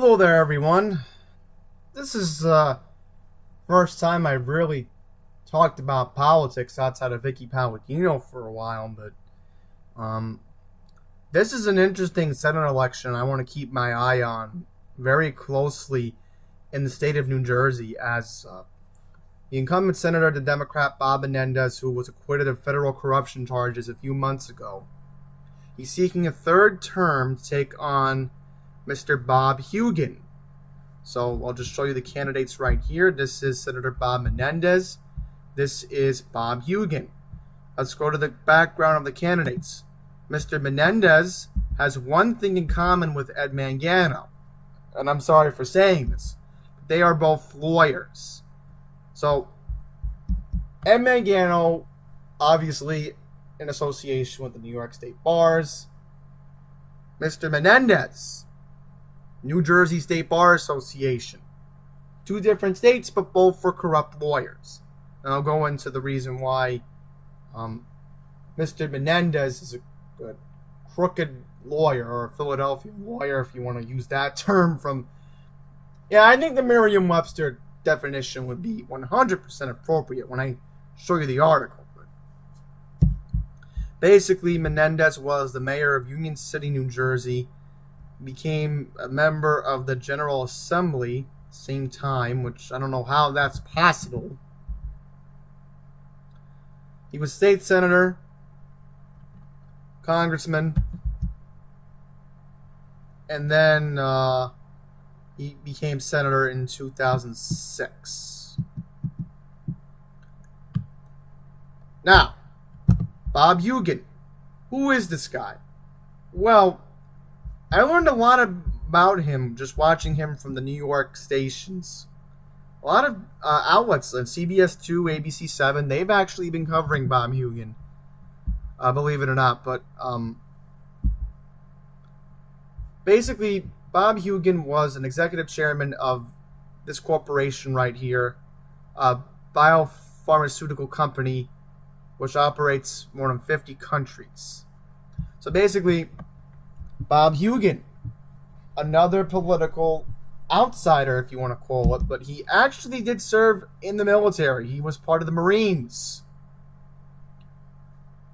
Hello there, everyone. This is first time I really talked about politics outside of Vicky Palladino for a while, but this is an interesting Senate election I want to keep my eye on very closely in the state of New Jersey as the incumbent senator, the Democrat Bob Menendez, who was acquitted of federal corruption charges a few months ago. He's seeking a third term to take on Mr. Bob Hugin. So I'll just show you the candidates right here. This is Senator Bob Menendez. This is Bob Hugin. Let's go to the background of the candidates. Mr. Menendez has one thing in common with Ed Mangano. And I'm sorry for saying this. They are both lawyers. So Ed Mangano, obviously in association with the New York State Bars. Mr. Menendez, New Jersey State Bar Association. Two different states, but both for corrupt lawyers. And I'll go into the reason why Mr. Menendez is a crooked lawyer, or a Philadelphia lawyer, if you want to use that term from... Yeah, I think the Merriam-Webster definition would be 100% appropriate when I show you the article. But basically, Menendez was the mayor of Union City, New Jersey, became a member of the General Assembly same time, which I don't know how that's possible. He was state senator, congressman, and then he became senator in 2006. Now, Bob Hugin. Who is this guy? Well, I learned a lot about him just watching him from the New York stations. A lot of outlets, like CBS 2, ABC 7, they've actually been covering Bob Hugin, believe it or not. But basically, Bob Hugin was an executive chairman of this corporation right here, a biopharmaceutical company which operates more than 50 countries. So basically, Bob Hugin, another political outsider, if you want to call it, but he actually did serve in the military. He was part of the Marines.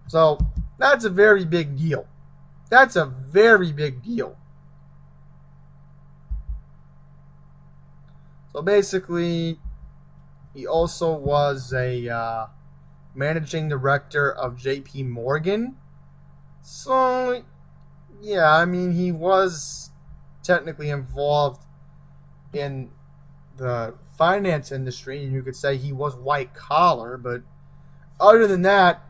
So that's a very big deal. That's a very big deal. So basically, he also was a managing director of J.P. Morgan. So yeah, I mean, he was technically involved in the finance industry, and you could say he was white collar, but other than that,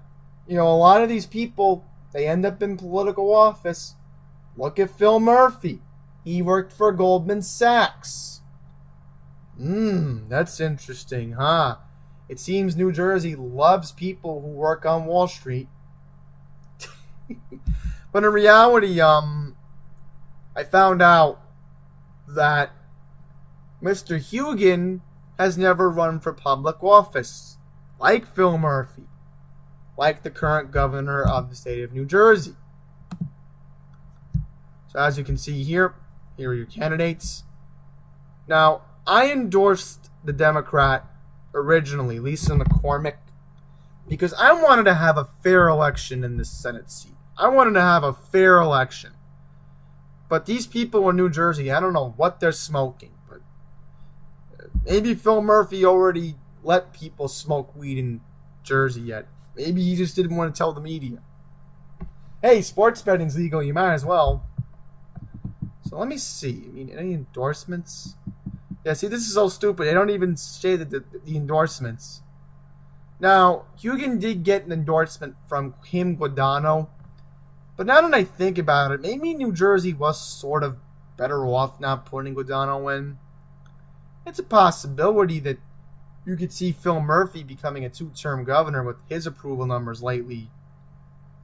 you know, a lot of these people, they end up in political office. Look at Phil Murphy. He worked for Goldman Sachs. That's interesting, huh? It seems New Jersey loves people who work on Wall Street. But in reality, I found out that Mr. Hugin has never run for public office, like Phil Murphy, like the current governor of the state of New Jersey. So as you can see here are your candidates. Now, I endorsed the Democrat originally, Lisa McCormick, because I wanted to have a fair election in this Senate seat. I wanted to have a fair election. But these people in New Jersey, I don't know what they're smoking. But maybe Phil Murphy already let people smoke weed in Jersey yet. Maybe he just didn't want to tell the media. Hey, sports betting's legal, you might as well. So let me see. I mean, any endorsements? Yeah, see, this is so stupid. They don't even say the endorsements. Now, Hugin did get an endorsement from Kim Guadagno. But now that I think about it, maybe New Jersey was sort of better off not putting Guadagno in. It's a possibility that you could see Phil Murphy becoming a two-term governor with his approval numbers lately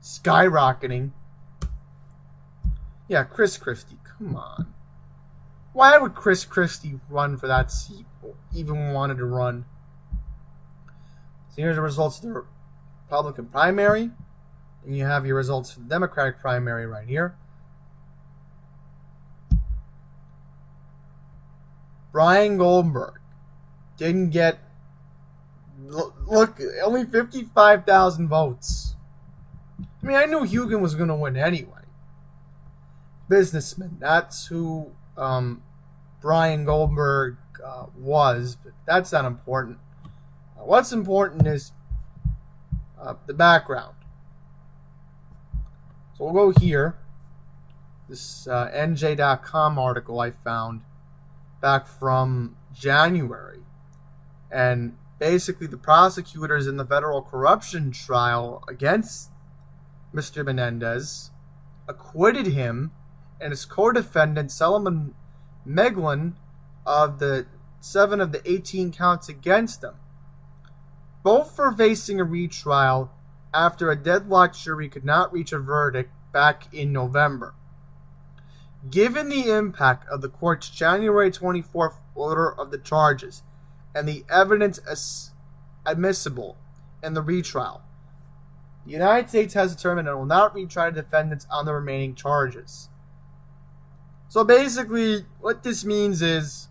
skyrocketing. Yeah, Chris Christie, come on. Why would Chris Christie run for that seat, or even wanted to run? So here's the results of the Republican primary. And you have your results for the Democratic primary right here. Brian Goldberg didn't get, look, only 55,000 votes. I mean, I knew Hugin was going to win anyway. Businessman, that's who Brian Goldberg was, but that's not important. What's important is the background. So we'll go here. This NJ.com article I found back from January. And basically the prosecutors in the federal corruption trial against Mr. Menendez acquitted him and his co-defendant Solomon Meglin of the 7 of the 18 counts against him, both for facing a retrial after a deadlocked jury could not reach a verdict back in November. Given the impact of the court's January 24th order of the charges and the evidence admissible in the retrial, the United States has determined it will not retry the defendants on the remaining charges. So basically, what this means is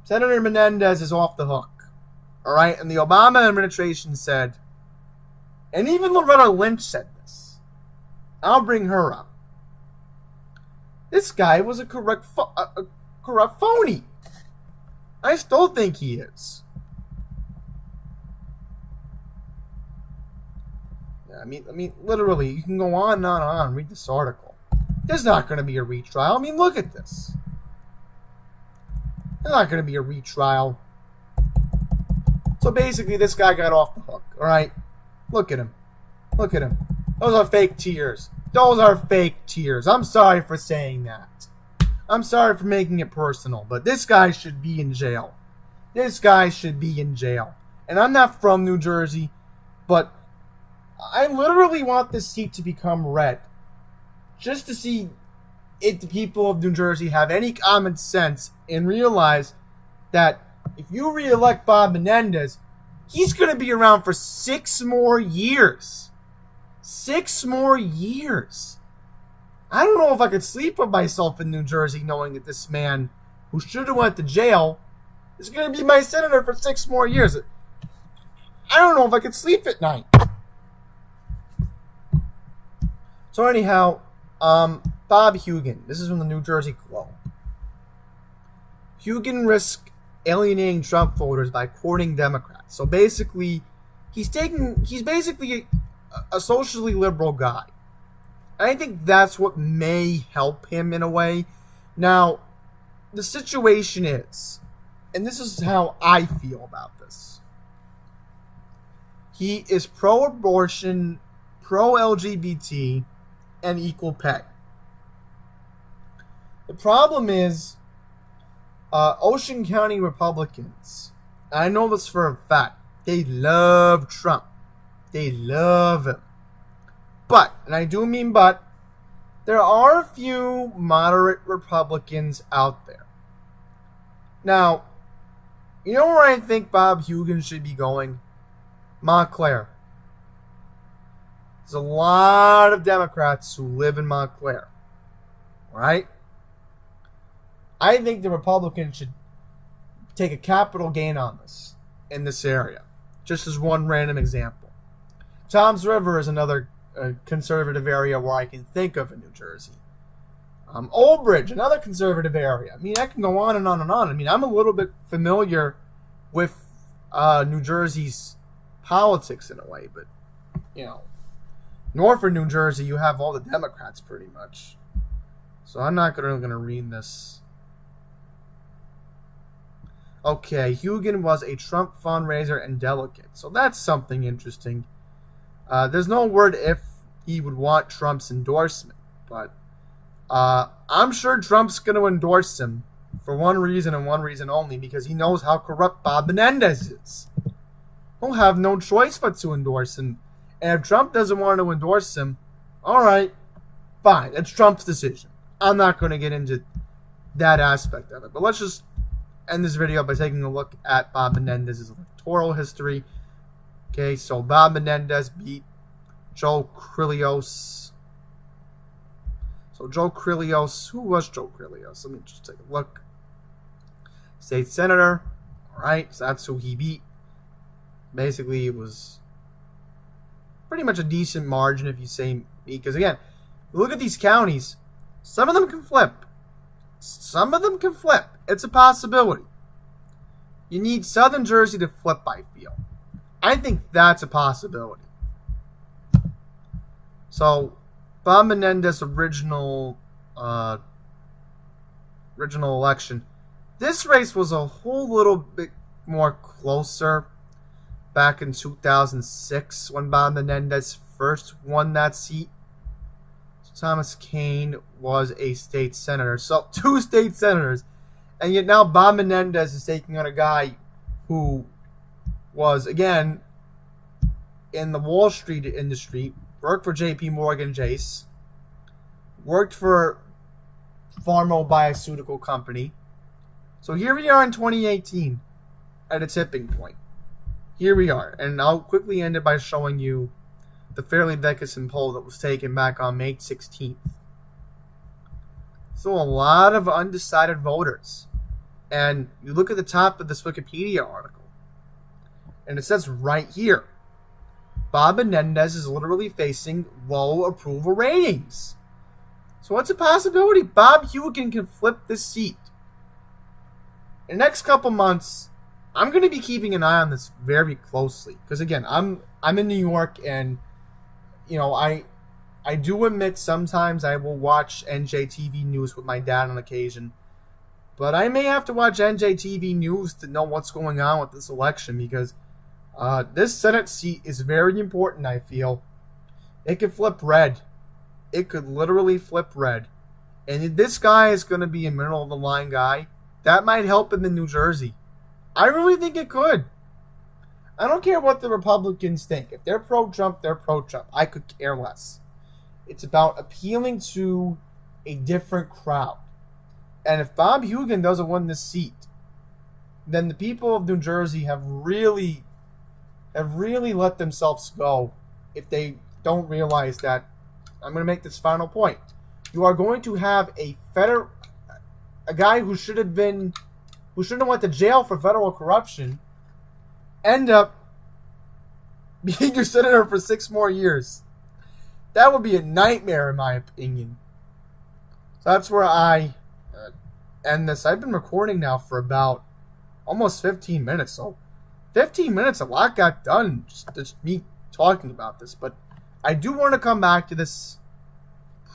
Senator Menendez is off the hook. Alright, and the Obama administration said, and even Loretta Lynch said this, I'll bring her up. This guy was a corrupt phony. I still think he is. Yeah, I mean, literally, you can go on and on and on and read this article. There's not going to be a retrial. I mean, look at this. There's not going to be a retrial. So basically, this guy got off the hook, alright? Look at him. Look at him. Those are fake tears. Those are fake tears. I'm sorry for saying that. I'm sorry for making it personal, but this guy should be in jail. This guy should be in jail. And I'm not from New Jersey, but I literally want this seat to become red. Just to see if the people of New Jersey have any common sense and realize that if you re-elect Bob Menendez, he's going to be around for 6 more years. 6 more years. I don't know if I could sleep with myself in New Jersey knowing that this man, who should have went to jail, is going to be my senator for 6 more years. I don't know if I could sleep at night. So anyhow, Bob Hugin. This is from the New Jersey Globe. Hugin risks alienating Trump voters by courting Democrats. So basically, he's basically a socially liberal guy. And I think that's what may help him in a way. Now, the situation is, and this is how I feel about this. He is pro-abortion, pro-LGBT, and equal pay. The problem is, Ocean County Republicans, I know this for a fact, they love Trump. They love him. But, and I do mean but, there are a few moderate Republicans out there. Now, you know where I think Bob Hugin should be going? Montclair. There's a lot of Democrats who live in Montclair. Right? I think the Republicans should take a capital gain on this in this area. Just as one random example. Toms River is another conservative area where I can think of in New Jersey. Old Bridge, another conservative area. I mean, I can go on and on and on. I mean, I'm a little bit familiar with New Jersey's politics in a way, but, you know, north of New Jersey, you have all the Democrats pretty much. So I'm not going to read this. Okay, Hugin was a Trump fundraiser and delegate. So that's something interesting. There's no word if he would want Trump's endorsement. But I'm sure Trump's going to endorse him for one reason and one reason only. Because he knows how corrupt Bob Menendez is. He'll have no choice but to endorse him. And if Trump doesn't want to endorse him, alright, fine. It's Trump's decision. I'm not going to get into that aspect of it. But let's just end this video by taking a look at Bob Menendez's electoral history. Okay, so Bob Menendez beat Joe Krillios. So Joe Krillios, who was Joe Krillios? Let me just take a look. State senator. All right, so that's who he beat. Basically, it was pretty much a decent margin if you say, because again, look at these counties. Some of them can flip. Some of them can flip. It's a possibility. You need Southern Jersey to flip, I feel. I think that's a possibility. So, Bob Menendez original election. This race was a whole little bit more closer back in 2006 when Bob Menendez first won that seat. So Thomas Kean was a state senator. So 2 state senators. And yet now Bob Menendez is taking on a guy who was, again, in the Wall Street industry, worked for J.P. Morgan Chase, worked for Pharma Bioceuticals Company. So here we are in 2018 at a tipping point. Here we are. And I'll quickly end it by showing you the Fairleigh Dickinson poll that was taken back on May 16th. So a lot of undecided voters. And you look at the top of this Wikipedia article, and it says right here, Bob Menendez is literally facing low approval ratings. So what's a possibility? Bob Hugin can flip this seat. In the next couple months, I'm going to be keeping an eye on this very closely. Because again, I'm in New York, and you know, I do admit sometimes I will watch NJTV News with my dad on occasion. But I may have to watch NJTV News to know what's going on with this election, because this Senate seat is very important, I feel. It could flip red. It could literally flip red. And if this guy is going to be a middle-of-the-line guy, that might help him in New Jersey. I really think it could. I don't care what the Republicans think. If they're pro-Trump, they're pro-Trump. I could care less. It's about appealing to a different crowd. And if Bob Hugin doesn't win this seat, then the people of New Jersey have really let themselves go if they don't realize that. I'm going to make this final point. You are going to have a guy who shouldn't have went to jail for federal corruption end up being your senator for 6 more years. That would be a nightmare, in my opinion. So that's where I end this. I've been recording now for about almost 15 minutes. So 15 minutes, a lot got done. Just me talking about this. But I do want to come back to this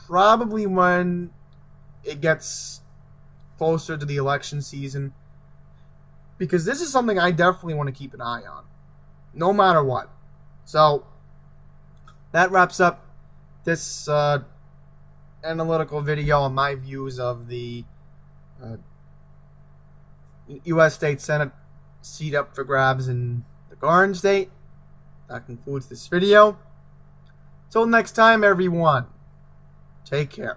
probably when it gets closer to the election season. Because this is something I definitely want to keep an eye on. No matter what. So that wraps up this analytical video on my views of the U.S. State Senate seat up for grabs in the Garden State. That concludes this video. Till next time, everyone. Take care.